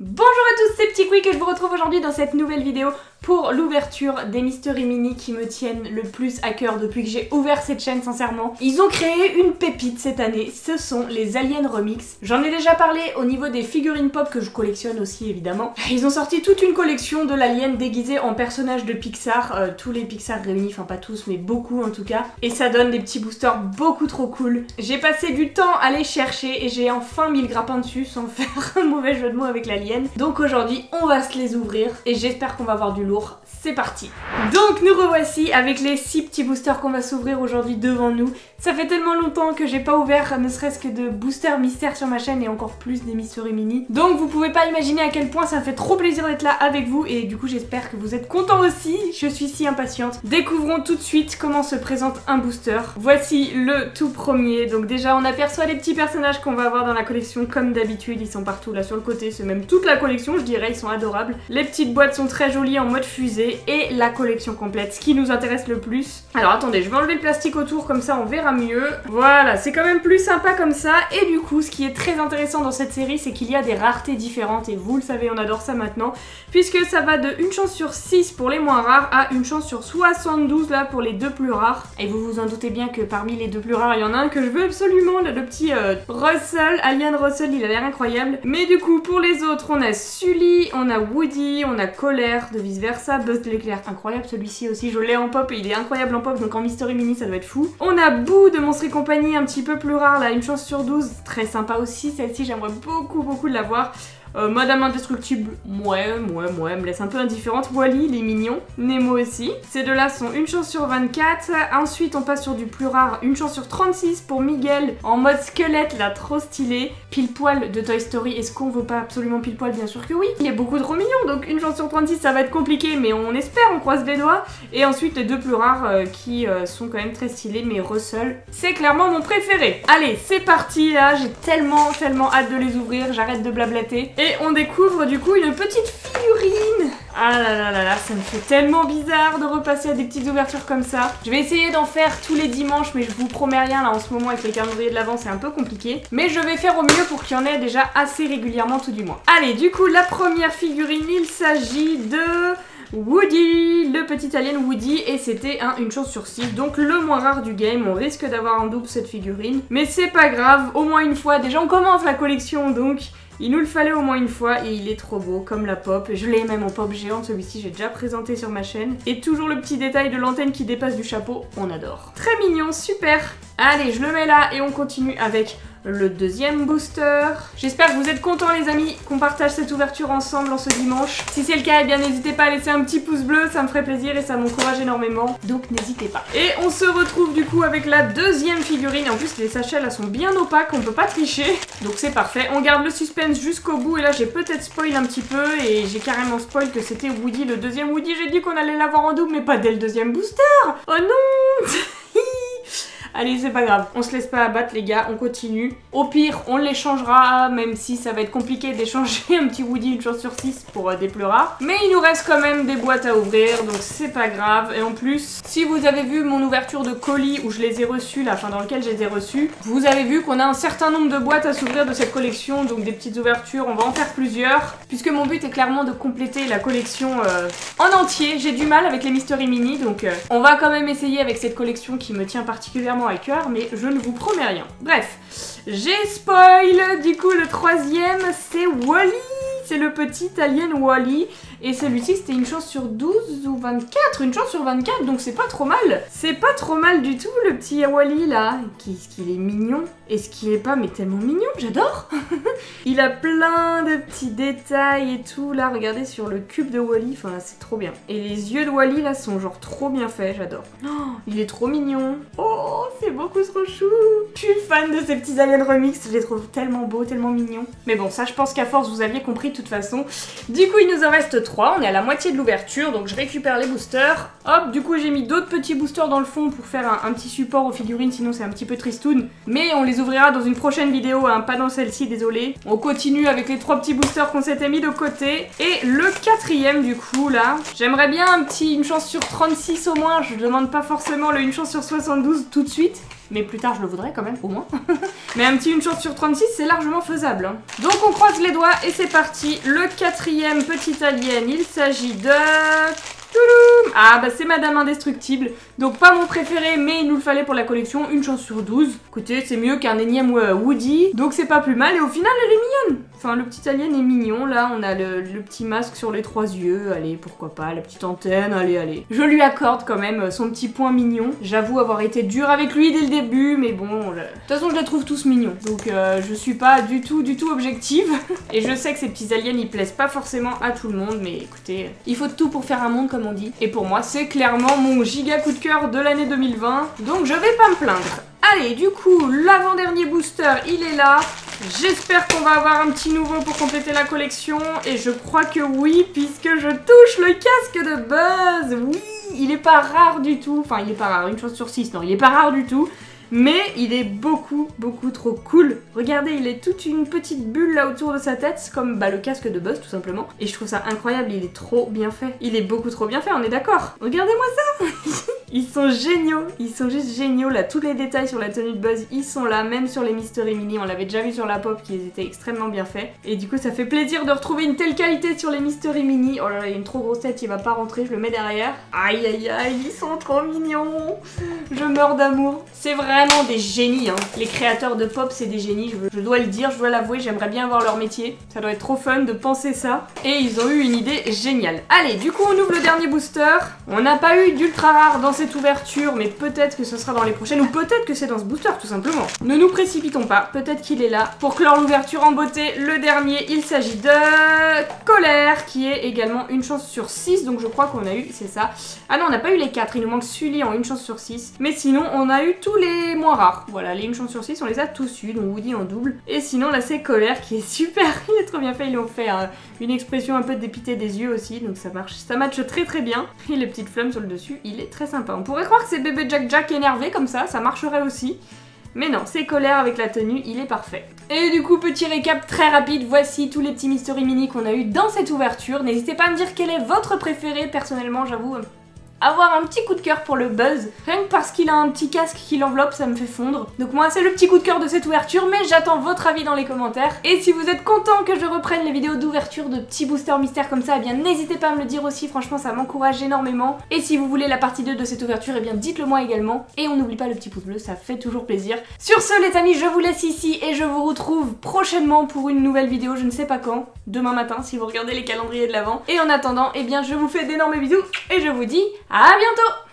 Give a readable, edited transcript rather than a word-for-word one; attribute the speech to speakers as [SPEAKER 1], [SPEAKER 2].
[SPEAKER 1] Bonjour à tous, c'est Petit Quick et je vous retrouve aujourd'hui dans cette nouvelle vidéo pour l'ouverture des Mystery Mini qui me tiennent le plus à cœur depuis que j'ai ouvert cette chaîne sincèrement. Ils ont créé une pépite cette année, ce sont les Aliens Remix. J'en ai déjà parlé au niveau des figurines pop que je collectionne aussi évidemment. Ils ont sorti toute une collection de l'alien déguisé en personnage de Pixar, tous les Pixar réunis, enfin pas tous mais beaucoup en tout cas. Et ça donne des petits boosters beaucoup trop cool. J'ai passé du temps à les chercher et j'ai enfin mis le grappin dessus sans faire un mauvais jeu de mots avec l'alien. Donc aujourd'hui on va se les ouvrir et j'espère qu'on va avoir du lourd. C'est parti. Donc nous revoici avec les 6 petits boosters qu'on va s'ouvrir aujourd'hui devant nous. Ça fait tellement longtemps que j'ai pas ouvert ne serait-ce que de boosters mystères sur ma chaîne et encore plus des Mystery Mini. Donc vous pouvez pas imaginer à quel point ça me fait trop plaisir d'être là avec vous et du coup j'espère que vous êtes contents aussi. Je suis si impatiente. Découvrons tout de suite comment se présente un booster. Voici le tout premier. Donc déjà on aperçoit les petits personnages qu'on va avoir dans la collection comme d'habitude. Ils sont partout là sur le côté. C'est même toute la collection je dirais. Ils sont adorables. Les petites boîtes sont très jolies en mode fusée et la collection complète. Ce qui nous intéresse le plus. Alors attendez, je vais enlever le plastique autour comme ça on verra mieux. Voilà, c'est quand même plus sympa comme ça. Et du coup, ce qui est très intéressant dans cette série, c'est qu'il y a des raretés différentes. Et vous le savez, on adore ça maintenant. Puisque ça va de 1 chance sur 6 pour les moins rares à 1 chance sur 72 là pour les deux plus rares. Et vous vous en doutez bien que parmi les deux plus rares, il y en a un que je veux absolument. Là, le petit Russell, Alien Russell, il a l'air incroyable. Mais du coup, pour les autres, on a Sully, on a Woody, on a Colère, de vice versa. Buzz l'éclair, incroyable celui-ci aussi. Je l'ai en pop et il est incroyable en pop. Donc en Mystery Mini, ça doit être fou. On a Boo de Monstres et compagnie, un petit peu plus rare là, 1 chance sur 12, très sympa aussi, celle-ci j'aimerais beaucoup de l'avoir. Madame Indestructible, elle me laisse un peu indifférente. Wally, il est mignon. Nemo aussi. Ces deux-là sont 1 chance sur 24. Ensuite, on passe sur du plus rare, 1 chance sur 36 pour Miguel, en mode squelette, là, trop stylé. Pile poil de Toy Story. Est-ce qu'on veut pas absolument pile poil? Bien sûr que oui. Il est beaucoup trop mignon, donc 1 chance sur 36, ça va être compliqué, mais on espère, on croise les doigts. Et ensuite, les deux plus rares qui sont quand même très stylés, mais Russell, c'est clairement mon préféré. Allez, c'est parti, là. J'ai tellement hâte de les ouvrir. J'arrête de blablater. Et on découvre du coup une petite figurine. Ah là, ça me fait tellement bizarre de repasser à des petites ouvertures comme ça. Je vais essayer d'en faire tous les dimanches, mais je vous promets rien là en ce moment avec les calendriers de l'avant, c'est un peu compliqué. Mais je vais faire au mieux pour qu'il y en ait déjà assez régulièrement tout du moins. Allez, du coup, la première figurine, il s'agit de Woody, le petit alien Woody, et c'était un 1 chance sur 6, donc le moins rare du game. On risque d'avoir en double cette figurine, mais c'est pas grave, au moins une fois. Déjà on commence la collection donc il nous le fallait au moins une fois et il est trop beau comme la pop. Je l'ai même en pop géante, celui-ci j'ai déjà présenté sur ma chaîne. Et toujours le petit détail de l'antenne qui dépasse du chapeau, on adore. Très mignon, super. Allez, je le mets là et on continue avec le deuxième booster. J'espère que vous êtes contents les amis, qu'on partage cette ouverture ensemble en ce dimanche. Si c'est le cas, eh bien n'hésitez pas à laisser un petit pouce bleu, ça me ferait plaisir et ça m'encourage énormément. Donc n'hésitez pas. Et on se retrouve du coup avec la deuxième figurine. En plus les sachets là sont bien opaques, on peut pas tricher. Donc c'est parfait. On garde le suspense jusqu'au bout et là j'ai peut-être spoil un petit peu et j'ai carrément spoil que c'était Woody, le deuxième Woody. J'ai dit qu'on allait l'avoir en double mais pas dès le deuxième booster. Oh non. Allez, c'est pas grave, on se laisse pas abattre les gars, on continue. Au pire, on l'échangera, même si ça va être compliqué d'échanger un petit Woody 1 chance sur 6 pour des plus rares. Mais il nous reste quand même des boîtes à ouvrir, donc c'est pas grave. Et en plus, si vous avez vu mon ouverture de colis où je les ai reçus, là, enfin dans lequel je les ai reçus, vous avez vu qu'on a un certain nombre de boîtes à s'ouvrir de cette collection, donc des petites ouvertures, on va en faire plusieurs. Puisque mon but est clairement de compléter la collection en entier. J'ai du mal avec les Mystery Mini, donc on va quand même essayer avec cette collection qui me tient particulièrement à cœur, mais je ne vous promets rien. Bref, j'ai spoil, du coup le troisième c'est Wally, c'est le petit alien Wally, et celui-ci c'était 1 chance sur 12 ou 24, 1 chance sur 24, donc c'est pas trop mal. C'est pas trop mal du tout le petit Wally là, est-ce qu'il est mignon? Est-ce qu'il est pas mais tellement mignon, j'adore. Il a plein de petits détails et tout, là regardez sur le cube de Wally, enfin c'est trop bien. Et les yeux de Wally là sont genre trop bien faits, j'adore. Oh, il est trop mignon. Oh, c'est beaucoup trop chou. Je suis fan de ces petits aliens remix, je les trouve tellement beaux, tellement mignons. Mais bon, ça je pense qu'à force vous aviez compris de toute façon. Du coup il nous en reste 3, on est à la moitié de l'ouverture, donc je récupère les boosters. Hop, du coup j'ai mis d'autres petits boosters dans le fond pour faire un petit support aux figurines, sinon c'est un petit peu tristoun. Mais on les ouvrira dans une prochaine vidéo, hein, pas dans celle-ci, désolé. On continue avec les 3 petits boosters qu'on s'était mis de côté. Et le quatrième du coup là, j'aimerais bien un petit 1 chance sur 36 au moins, je demande pas forcément le 1 chance sur 72 tout de suite. Mais plus tard je le voudrais quand même, au moins. Mais un petit 1 chance sur 36 c'est largement faisable. Hein. Donc on croise les doigts et c'est parti. Le 4e petit alien, il s'agit de... Ah bah c'est Madame Indestructible, donc pas mon préféré mais il nous le fallait pour la collection, 1 chance sur 12. Écoutez, c'est mieux qu'un énième Woody, donc c'est pas plus mal et au final elle est mignonne. Enfin le petit alien est mignon, là on a le petit masque sur les 3 yeux, allez pourquoi pas, la petite antenne, allez. Je lui accorde quand même son petit point mignon, j'avoue avoir été dure avec lui dès le début mais bon, de toute façon je les trouve tous mignons, donc je suis pas du tout objective. Et je sais que ces petits aliens ils plaisent pas forcément à tout le monde, mais écoutez, il faut tout pour faire un monde comme on dit. Et pour moi c'est clairement mon giga coup de cœur de l'année 2020, donc je vais pas me plaindre. Allez, du coup, l'avant-dernier booster, il est là. J'espère qu'on va avoir un petit nouveau pour compléter la collection. Et je crois que oui, puisque je touche le casque de Buzz. Oui, il est pas rare du tout. Enfin, il est pas rare, 1 chance sur 6. Non, il est pas rare du tout. Mais il est beaucoup trop cool. Regardez, il est toute une petite bulle là autour de sa tête, comme le casque de Buzz tout simplement. Et je trouve ça incroyable, il est trop bien fait. Il est beaucoup trop bien fait, on est d'accord. Regardez-moi ça. Ils sont juste géniaux là, tous les détails sur la tenue de Buzz, ils sont là, même sur les Mystery Mini, on l'avait déjà vu sur la pop, qu'ils étaient extrêmement bien faits. Et du coup ça fait plaisir de retrouver une telle qualité sur les Mystery Mini. Oh là là, il y a une trop grosse tête, il va pas rentrer, je le mets derrière. Aïe aïe aïe, ils sont trop mignons. Je meurs d'amour. C'est vraiment des génies, hein. Les créateurs de pop c'est des génies, je dois le dire, je dois l'avouer, j'aimerais bien avoir leur métier. Ça doit être trop fun de penser ça. Et ils ont eu une idée géniale. Allez, du coup on ouvre le dernier booster. On n'a pas eu d'ultra rare dans cette ouverture, mais peut-être que ce sera dans les prochaines, ou peut-être que c'est dans ce booster tout simplement. Ne nous précipitons pas, peut-être qu'il est là. Pour clore l'ouverture en beauté, le dernier, il s'agit de Colère, qui est également 1 chance sur 6, donc je crois qu'on a eu, c'est ça. Ah non, on n'a pas eu les 4, il nous manque Sully en 1 chance sur 6, mais sinon on a eu tous les moins rares. Voilà, les 1 chance sur 6, on les a tous eu, donc Woody en double. Et sinon là c'est Colère qui est super, il est trop bien fait, ils lui ont fait une expression un peu dépitée des yeux aussi, donc ça marche, ça matche très bien. Et les petites flammes sur le dessus, il est très sympa. On pourrait croire que c'est bébé Jack énervé comme ça marcherait aussi. Mais non, c'est Colère avec la tenue, il est parfait. Et du coup, petit récap très rapide, voici tous les petits Mystery Mini qu'on a eu dans cette ouverture. N'hésitez pas à me dire quel est votre préféré, personnellement j'avoue... avoir un petit coup de cœur pour le Buzz, rien que parce qu'il a un petit casque qui l'enveloppe, ça me fait fondre. Donc moi c'est le petit coup de cœur de cette ouverture, mais j'attends votre avis dans les commentaires. Et si vous êtes content que je reprenne les vidéos d'ouverture de petits boosters mystères comme ça, eh bien n'hésitez pas à me le dire aussi, franchement ça m'encourage énormément. Et si vous voulez la partie 2 de cette ouverture, eh bien dites-le moi également. Et on n'oublie pas le petit pouce bleu, ça fait toujours plaisir. Sur ce les amis, je vous laisse ici et je vous retrouve prochainement pour une nouvelle vidéo, je ne sais pas quand, demain matin si vous regardez les calendriers de l'avant. Et en attendant, eh bien je vous fais d'énormes bisous et je vous dis à bientôt!